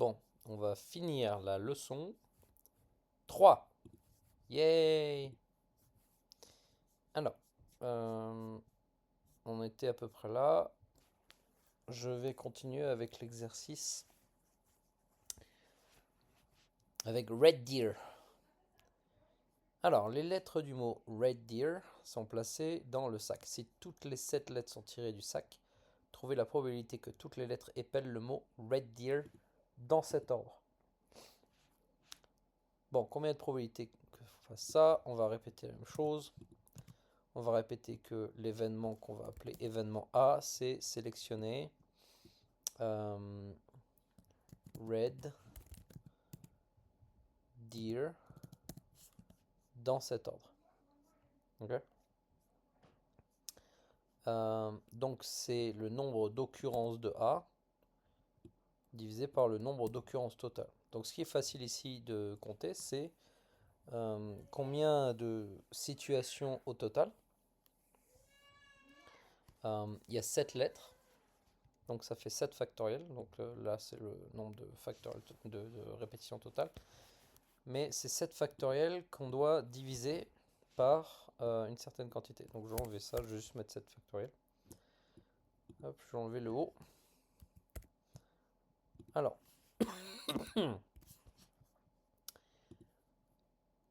Bon, on va finir la leçon 3. Yay! Alors, euh, on était à peu près là. Je vais continuer avec l'exercice avec Red Deer. Alors, les lettres du mot Red Deer sont placées dans le sac. Si toutes les 7 lettres sont tirées du sac, trouvez la probabilité que toutes les lettres épellent le mot Red Deer dans cet ordre. Bon, combien de probabilités que je fasse ça? On va répéter la même chose. On va répéter que l'événement qu'on va appeler événement A, c'est sélectionner Red Deer dans cet ordre. Okay. Donc c'est le nombre d'occurrences de A divisé par le nombre d'occurrences totales. Donc ce qui est facile ici de compter, c'est combien de situations au total. Il y a 7 lettres. Donc ça fait 7 factoriels. Donc là c'est le nombre de factoriels de répétitions totales. Mais c'est 7 factoriels qu'on doit diviser par une certaine quantité. Donc je vais enlever ça, je vais juste mettre 7 factoriels. Hop, je vais enlever le haut. Alors, le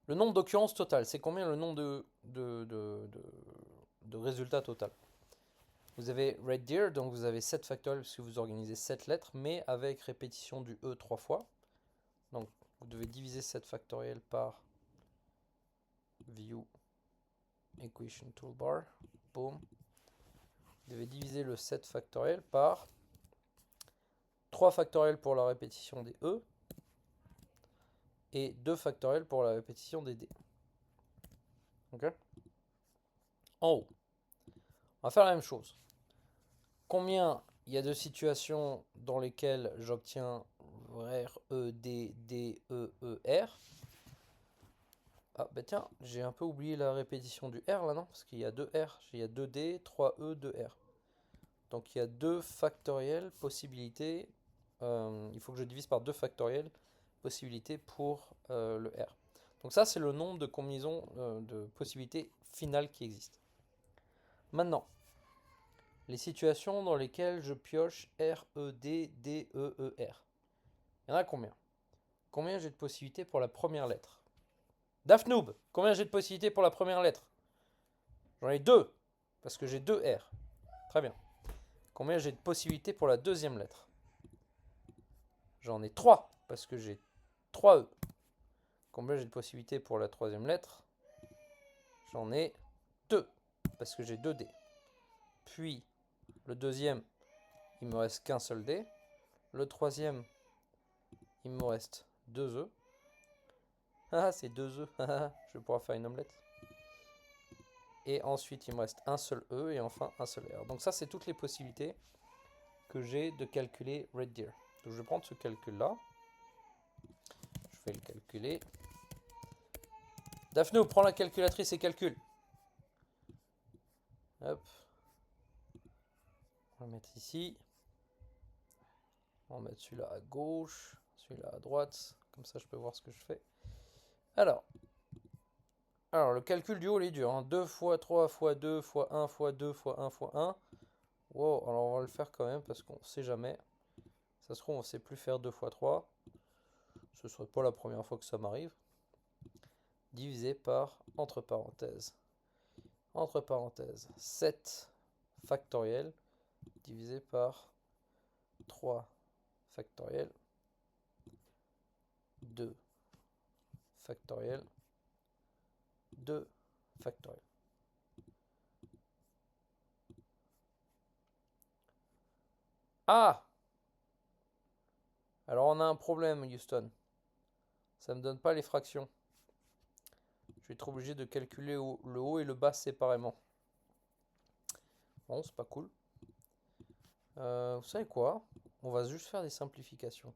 nombre d'occurrences totales, c'est combien le nombre de résultats total? Vous avez Red Deer, donc vous avez 7 factoriels parce que vous organisez 7 lettres, mais avec répétition du E 3 fois. Donc vous devez diviser 7 factoriels par View Equation Toolbar. Boom. Vous devez diviser le 7 factoriel par 3 factoriels pour la répétition des E et 2 factoriels pour la répétition des D. Ok. En haut, on va faire la même chose. Combien il y a de situations dans lesquelles j'obtiens R, E, D, D, E, E, R? Ah bah tiens, j'ai un peu oublié la répétition du R là, non? Parce qu'il y a 2 R, il y a 2 D, 3 E, 2 R. Donc il y a 2 factoriels possibilités. Il faut que je divise par 2 factoriels possibilités pour le R. Donc ça c'est le nombre de combinaisons de possibilités finales qui existent. Maintenant, les situations dans lesquelles je pioche R, E, D, D, E, E, R. Il y en a combien? Combien j'ai de possibilités pour la première lettre? Dafnoob, combien j'ai de possibilités pour la première lettre? J'en ai 2, parce que j'ai 2 R. Très bien. Combien j'ai de possibilités pour la deuxième lettre? J'en ai 3, parce que j'ai 3 E. Combien j'ai de possibilités pour la troisième lettre? J'en ai 2, parce que j'ai 2 D. Puis, le deuxième, il me reste qu'un seul D. Le troisième, il me reste 2 E. Ah, c'est 2 E. Je vais pouvoir faire une omelette. Et ensuite, il me reste un seul E et enfin un seul R. Donc ça, c'est toutes les possibilités que j'ai de calculer Red Deer. Donc je vais prendre ce calcul-là. Je vais le calculer. Daphne, prends la calculatrice et calcule. Hop. On va le mettre ici. On va mettre celui-là à gauche, celui-là à droite. Comme ça, je peux voir ce que je fais. Alors le calcul du haut, il est dur. Hein. 2 fois 3 fois 2 fois 1 fois 2 fois 1 fois 1. Wow, alors on va le faire quand même parce qu'on ne sait jamais. Ça se trouve, on ne sait plus faire 2 fois 3. Ce ne serait pas la première fois que ça m'arrive. Divisé par, entre parenthèses, 7 factoriel divisé par 3 factoriel, 2 factoriel, 2 factoriel. Ah! Alors on a un problème, Houston. Ça ne me donne pas les fractions. Je vais être obligé de calculer le haut et le bas séparément. Bon, c'est pas cool. Vous savez quoi? On va juste faire des simplifications.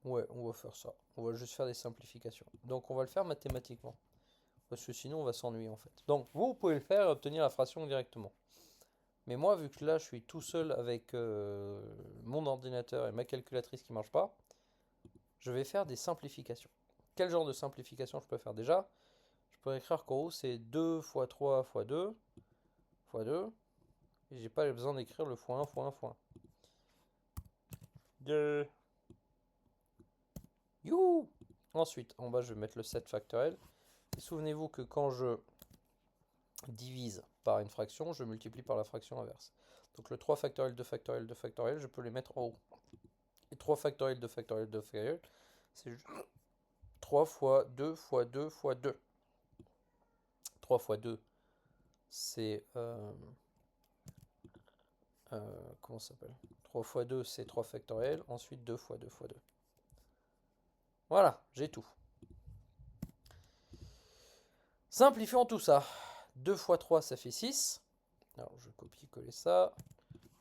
Ouais, on va faire ça. On va juste faire des simplifications. Donc on va le faire mathématiquement. Parce que sinon on va s'ennuyer en fait. Donc vous pouvez le faire et obtenir la fraction directement. Mais moi, vu que là, je suis tout seul avec mon ordinateur et ma calculatrice qui ne marche pas, je vais faire des simplifications. Quel genre de simplification je peux faire déjà? Je peux écrire qu'en haut, c'est 2 fois 3 fois 2 fois 2. Et j'ai pas besoin d'écrire le fois 1 fois 1 fois 1. 2. Youhou! Ensuite, en bas, je vais mettre le 7 factoriel. Et souvenez-vous que quand je divise par une fraction, je multiplie par la fraction inverse. Donc le 3 factoriel, 2 factoriel, 2 factoriel, je peux les mettre en haut. Et 3 factoriel, 2 factoriel, 2 factoriel, c'est 3 fois 2 fois 2 fois 2. 3 fois 2, c'est... comment ça s'appelle? 3 fois 2, c'est 3 factoriel. Ensuite, 2 fois 2 fois 2. Voilà, j'ai tout. Simplifions tout ça. 2 fois 3, ça fait 6. Alors, je copie-coller ça.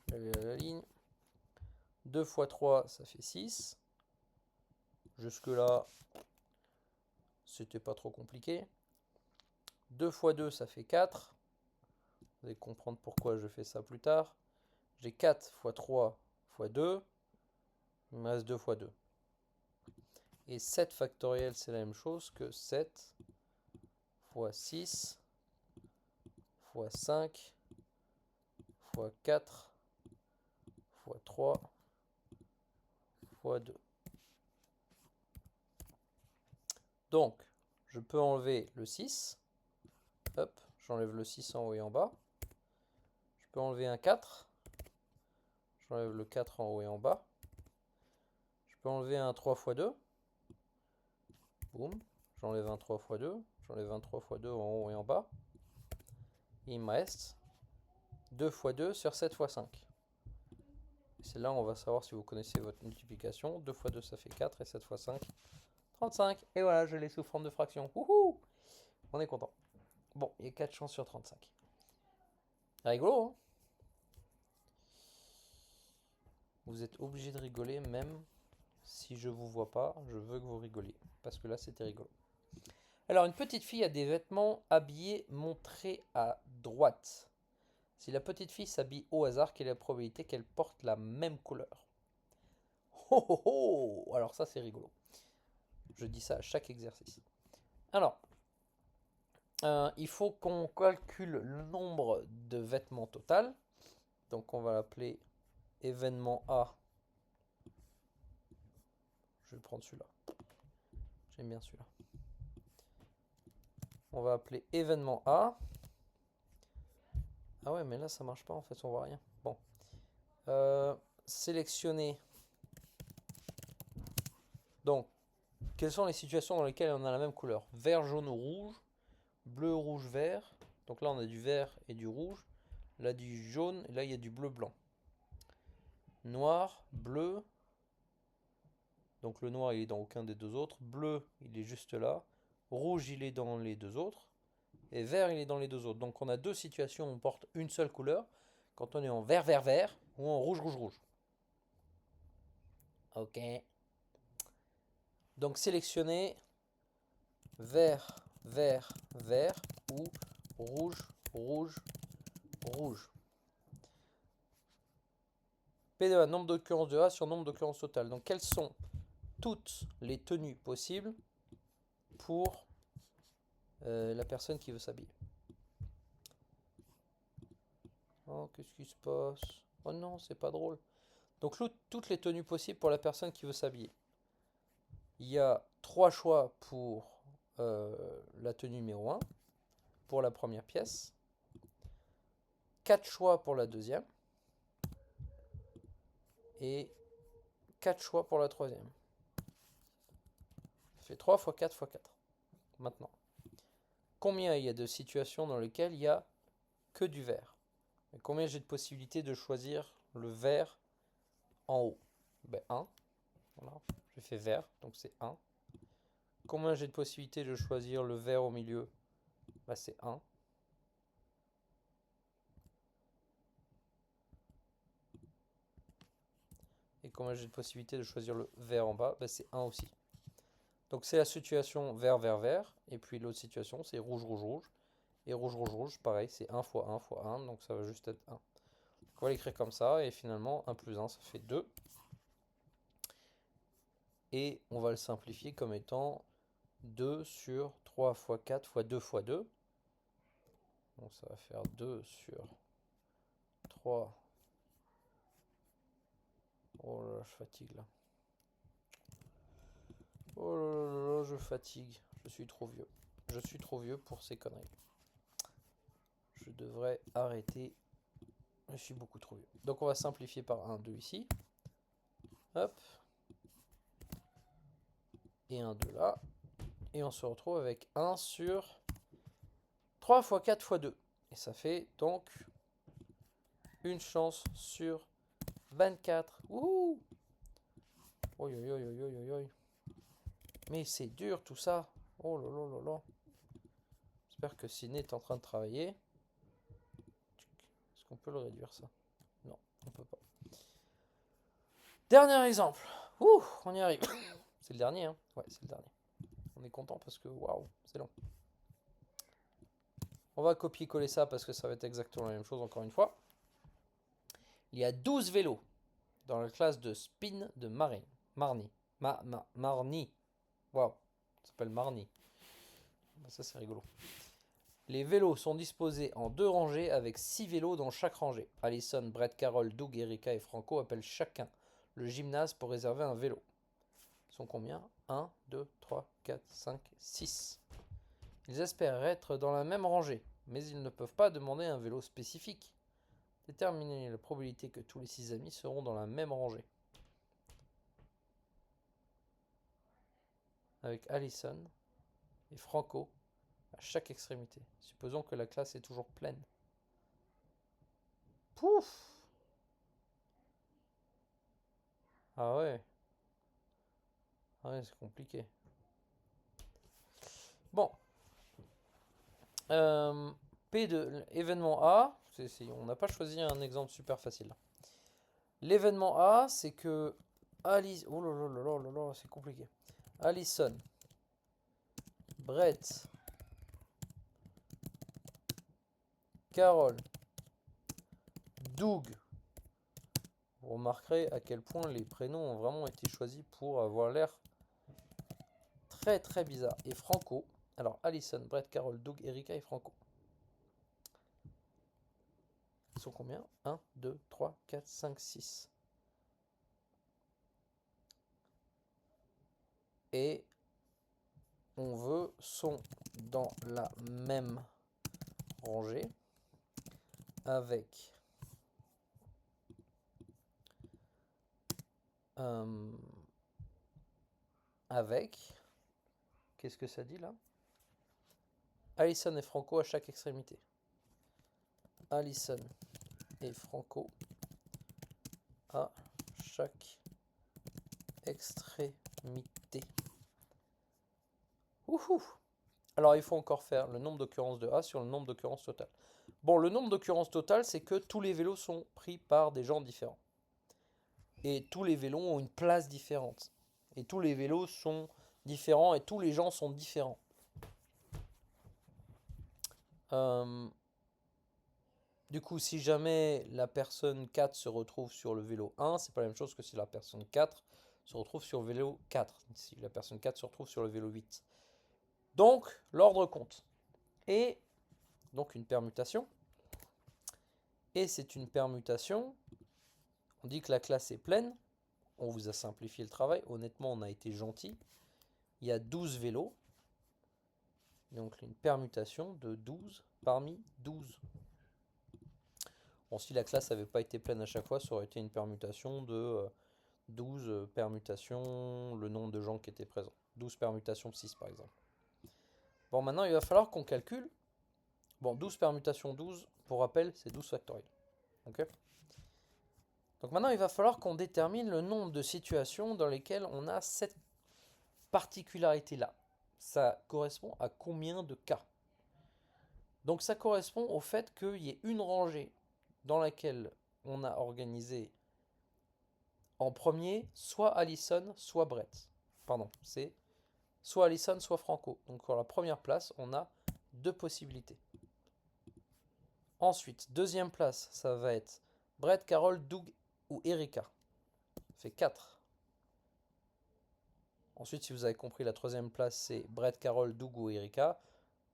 La ligne. 2 fois 3, ça fait 6. Jusque-là, c'était pas trop compliqué. 2 fois 2, ça fait 4. Vous allez comprendre pourquoi je fais ça plus tard. J'ai 4 fois 3 fois 2. Il me reste 2 fois 2. Et 7 factoriel, c'est la même chose que 7 fois 6 fois 5 fois 4 fois 3 fois 2. Donc, je peux enlever le 6. Hop, j'enlève le 6 en haut et en bas. Je peux enlever un 4. J'enlève le 4 en haut et en bas. Je peux enlever un 3 fois 2. Boum. J'enlève un 3 fois 2. J'enlève un 3 fois 2 en haut et en bas. Et il me reste 2 fois 2 sur 7 fois 5. C'est là où on va savoir si vous connaissez votre multiplication. 2 fois 2, ça fait 4 et 7 fois 5, 35. Et voilà, je l'ai sous forme de fraction. Wouhou! On est content. Bon, il y a 4 chances sur 35. Rigolo, hein? Vous êtes obligé de rigoler même si je vous vois pas. Je veux que vous rigoliez. Parce que là, c'était rigolo. Alors, une petite fille a des vêtements habillés montrés à droite. Si la petite fille s'habille au hasard, quelle est la probabilité qu'elle porte la même couleur? Oh oh oh! Alors ça, c'est rigolo. Je dis ça à chaque exercice. Alors, il faut qu'on calcule le nombre de vêtements total. Donc on va l'appeler événement A. Je vais prendre celui-là. J'aime bien celui-là. On va appeler événement A. Ah ouais, mais là ça marche pas en fait, on voit rien. Bon. Sélectionner. Donc, quelles sont les situations dans lesquelles on a la même couleur? Vert, jaune ou rouge. Bleu, rouge, vert. Donc là on a du vert et du rouge. Là du jaune et là il y a du bleu blanc. Noir, bleu. Donc le noir il est dans aucun des deux autres. Bleu il est juste là. Rouge il est dans les deux autres. Et vert il est dans les deux autres. Donc on a deux situations où on porte une seule couleur. Quand on est en vert, vert, vert ou en rouge, rouge, rouge. Ok. Donc sélectionnez vert, vert, vert ou rouge, rouge, rouge. P de A, nombre d'occurrences de A sur nombre d'occurrences totales. Donc quelles sont toutes les tenues possibles pour la personne qui veut s'habiller? Oh, qu'est-ce qui se passe? Oh non, c'est pas drôle. Donc toutes les tenues possibles pour la personne qui veut s'habiller. Il y a 3 choix pour la tenue numéro 1, pour la première pièce. 4 choix pour la deuxième. Et 4 choix pour la troisième. Ça fait 3 fois 4 fois 4. Maintenant, combien il y a de situations dans lesquelles il n'y a que du vert? Et combien j'ai de possibilités de choisir le vert en haut? Ben 1. Voilà. J'ai fait vert, donc c'est 1. Combien j'ai de possibilités de choisir le vert au milieu? Ben c'est 1. Et combien j'ai de possibilités de choisir le vert en bas? Ben c'est 1 aussi. Donc c'est la situation vert, vert, vert. Et puis l'autre situation, c'est rouge, rouge, rouge. Et rouge, rouge, rouge, pareil, c'est 1 fois 1 fois 1. Donc ça va juste être 1. on va l'écrire comme ça, et finalement 1 plus 1 ça fait 2. Et on va le simplifier comme étant 2 sur 3 fois 4 fois 2 fois 2. Donc ça va faire 2 sur 3. Oh là là, je fatigue là. Oh là là là, je fatigue. Je suis trop vieux. Je suis trop vieux pour ces conneries. Je devrais arrêter. Je suis beaucoup trop vieux. Donc on va simplifier par 1, 2 ici. Hop. Et 1, 2 là. Et on se retrouve avec 1 sur 3 fois 4 fois 2. Et ça fait donc une chance sur 24. Wouhou! Oi, oi, oi, oi, oi, oi. Mais c'est dur tout ça. Oh là là là là. J'espère que Ciné est en train de travailler. Est-ce qu'on peut le réduire ça? Non, on peut pas. Dernier exemple. Ouh, on y arrive. C'est le dernier, hein? Ouais, c'est le dernier. On est content parce que, waouh, c'est long. On va copier-coller ça parce que ça va être exactement la même chose encore une fois. Il y a 12 vélos dans la classe de spin de Marnie. Marnie. Waouh, ça s'appelle Marnie. Ça, c'est rigolo. Les vélos sont disposés en 2 rangées avec 6 vélos dans chaque rangée. Alison, Brett, Carol, Doug, Erika et Franco appellent chacun le gymnase pour réserver un vélo. Ils sont combien? 1, 2, 3, 4, 5, 6. Ils espèrent être dans la même rangée, mais ils ne peuvent pas demander un vélo spécifique. Déterminez la probabilité que tous les 6 amis seront dans la même rangée. Avec Alison et Franco à chaque extrémité. Supposons que la classe est toujours pleine. Pouf! Ah ouais. Ah ouais, c'est compliqué. Bon. P2, événement A. On n'a pas choisi un exemple super facile. L'événement A, c'est que Alice. Oh là là là là là là, c'est compliqué. Alison, Brett, Carol, Doug. Vous remarquerez à quel point les prénoms ont vraiment été choisis pour avoir l'air très très bizarre. Et Franco. Alors, Alison, Brett, Carol, Doug, Erika et Franco. Ils sont combien? 1, 2, 3, 4, 5, 6. Et on veut sont dans la même rangée avec qu'est-ce que ça dit là? Alison et Franco à chaque extrémité. Alison et Franco à chaque extrémité. Ouhou. Alors il faut encore faire le nombre d'occurrences de A sur le nombre d'occurrences totales. Bon, le nombre d'occurrences totales, c'est que tous les vélos sont pris par des gens différents. Et tous les vélos ont une place différente. Et tous les vélos sont différents et tous les gens sont différents. Du coup, si jamais la personne 4 se retrouve sur le vélo 1, c'est pas la même chose que si la personne 4 se retrouve sur le vélo 4. Si la personne 4 se retrouve sur le vélo 8. Donc, l'ordre compte. Et donc une permutation. Et c'est une permutation. On dit que la classe est pleine. On vous a simplifié le travail. Honnêtement, on a été gentil. Il y a 12 vélos. Donc une permutation de 12 parmi 12. Bon, si la classe n'avait pas été pleine à chaque fois, ça aurait été une permutation de 12 permutations, le nombre de gens qui étaient présents. 12 permutations 6 par exemple. Bon, maintenant il va falloir qu'on calcule. Bon, 12 permutations 12, pour rappel, c'est 12 factoriel. Ok. Donc maintenant il va falloir qu'on détermine le nombre de situations dans lesquelles on a cette particularité-là. Ça correspond à combien de cas? Donc ça correspond au fait qu'il y ait une rangée dans laquelle on a organisé en premier soit Alison, soit Brett. Pardon, c'est soit Alison, soit Franco. Donc pour la première place, on a 2 possibilités. Ensuite, deuxième place, ça va être Brett, Carol, Doug ou Erika. Ça fait 4. Ensuite, si vous avez compris, la troisième place, c'est Brett, Carol, Doug ou Erika.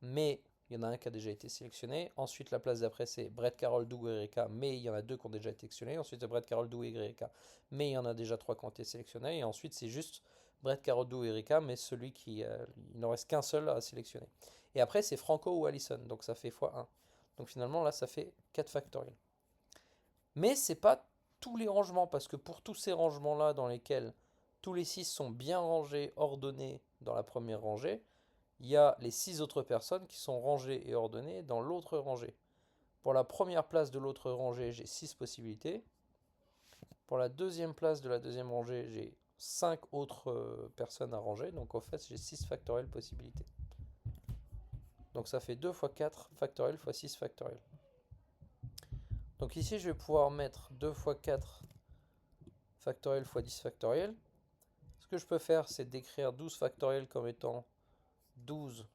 Mais il y en a un qui a déjà été sélectionné. Ensuite, la place d'après, c'est Brett, Carol, Doug ou Erika. Mais il y en a 2 qui ont déjà été sélectionnés. Ensuite, c'est Brett, Carol, Doug et Erika. Mais il y en a déjà 3 qui ont été sélectionnés. Et ensuite, c'est juste Brett, Carol, Doug et Erika. Mais celui qui. Il n'en reste qu'un seul à sélectionner. Et après, c'est Franco ou Allison. Donc ça fait x1. Donc finalement, là, ça fait 4 factoriels. Mais c'est pas tous les rangements. Parce que pour tous ces rangements-là, dans lesquels tous les 6 sont bien rangés, ordonnés dans la première rangée, il y a les 6 autres personnes qui sont rangées et ordonnées dans l'autre rangée. Pour la première place de l'autre rangée, j'ai 6 possibilités. Pour la deuxième place de la deuxième rangée, j'ai 5 autres personnes à ranger. Donc en fait, j'ai 6 factoriels possibilités. Donc ça fait 2 fois 4 factoriels fois 6 factoriels. Donc ici, je vais pouvoir mettre 2 fois 4 factoriels fois 10 factoriels. Ce que je peux faire, c'est d'écrire 12 factoriels comme étant 12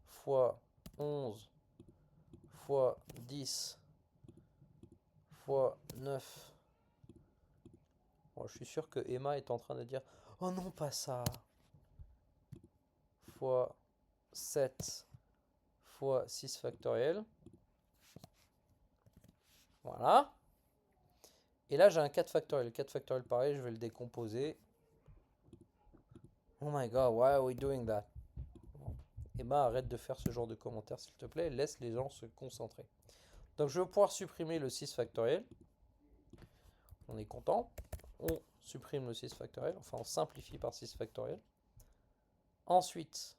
fois 11 fois 10 fois 9. Bon, je suis sûr que Emma est en train de dire oh non, pas ça. Fois 7 fois 6 factoriel. Voilà. Et là, j'ai un 4 factoriel. 4 factoriel, pareil, je vais le décomposer. Oh my god, why are we doing that? Bon. Emma, arrête de faire ce genre de commentaires, s'il te plaît. Laisse les gens se concentrer. Donc, je vais pouvoir supprimer le 6 factoriel. On est content. On supprime le 6 factoriel. Enfin, on simplifie par 6 factoriel. Ensuite,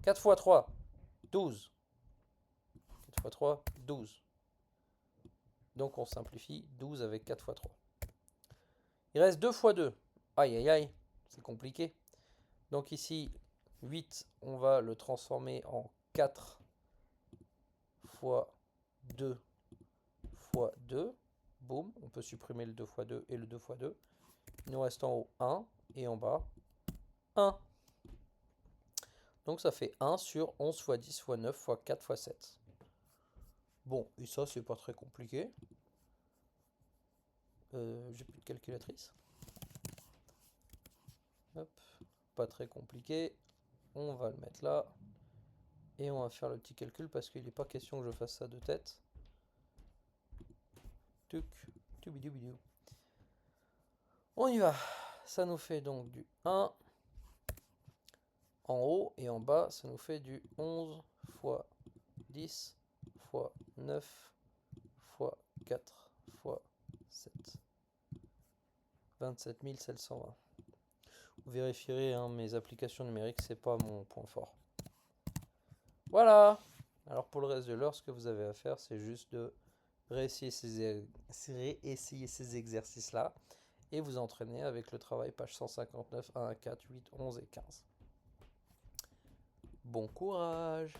4 fois 3, 12. 4 fois 3, 12. Donc on simplifie 12 avec 4 fois 3. Il reste 2 fois 2. Aïe aïe aïe, c'est compliqué. Donc ici, 8, on va le transformer en 4 fois 2 fois 2. Boum, on peut supprimer le 2 fois 2 et le 2 fois 2. Il nous reste en haut 1 et en bas 1. Donc ça fait 1 sur 11 fois 10 fois 9 fois 4 fois 7. Bon, et ça, c'est pas très compliqué. J'ai plus de calculatrice. Hop, pas très compliqué. On va le mettre là. Et on va faire le petit calcul parce qu'il n'est pas question que je fasse ça de tête. Tuc, tubidubidou. On y va. Ça nous fait donc du 1 en haut et en bas, ça nous fait du 11 fois 10 fois 9 fois 4 fois 7. 27 720. Vous vérifierez, hein, mes applications numériques, c'est pas mon point fort. Voilà. Alors pour le reste de l'heure, ce que vous avez à faire, c'est juste de réessayer ces exercices-là et vous entraîner avec le travail page 159, 1, 4, 8, 11 et 15. Bon courage!